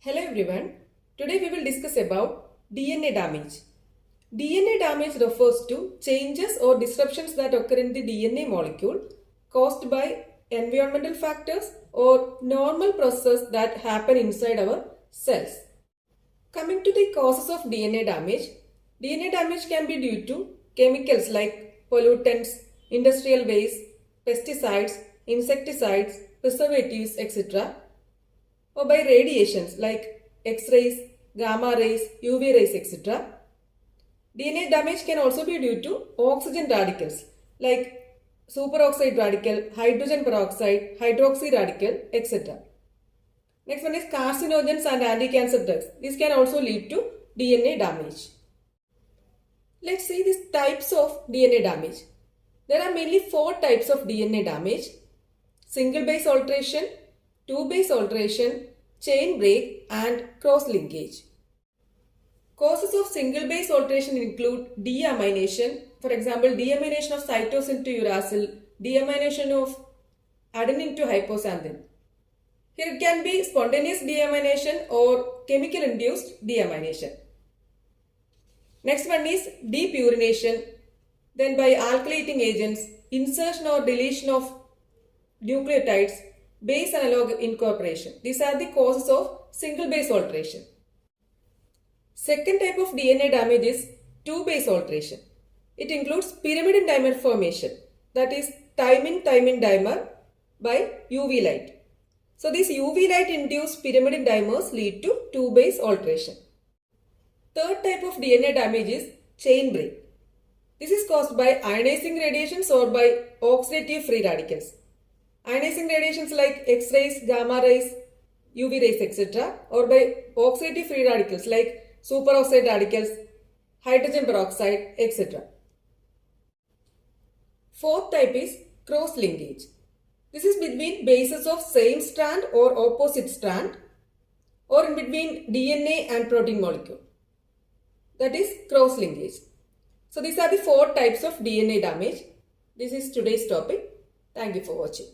Hello everyone. Today we will discuss about DNA damage. DNA damage refers to changes or disruptions that occur in the DNA molecule caused by environmental factors or normal processes that happen inside our cells. Coming to the causes of DNA damage can be due to chemicals like pollutants, industrial waste, pesticides, insecticides, preservatives, etc. or by radiations like X-rays, gamma rays, UV rays, etc. DNA damage can also be due to oxygen radicals like superoxide radical, hydrogen peroxide, hydroxy radical, etc. Next one is carcinogens and anti-cancer drugs. This can also lead to DNA damage. Let's see these types of DNA damage. There are mainly 4 types of DNA damage: single base alteration, 2 base alteration, chain break, and cross linkage. Causes of single base alteration include deamination, for example deamination of cytosine to uracil, deamination of adenine to hypoxanthine. Here it can be spontaneous deamination or chemical induced deamination. Next one is depurination, then by alkylating agents, insertion or deletion of nucleotides, base analog incorporation. These are the causes of single base alteration. Second type of DNA damage is 2 base alteration. It includes pyrimidine dimer formation, that is thymine-thymine dimer by UV light. So these UV light induced pyrimidine dimers lead to 2 base alteration. Third type of DNA damage is chain break. This is caused by ionizing radiations or by oxidative free radicals. Ionizing radiations like X-rays, gamma rays, UV rays, etc. or by oxidative free radicals like superoxide radicals, hydrogen peroxide, etc. Fourth type is cross linkage. This is between bases of same strand or opposite strand, or in between DNA and protein molecule. That is cross linkage. So these are the 4 types of DNA damage. This is today's topic. Thank you for watching.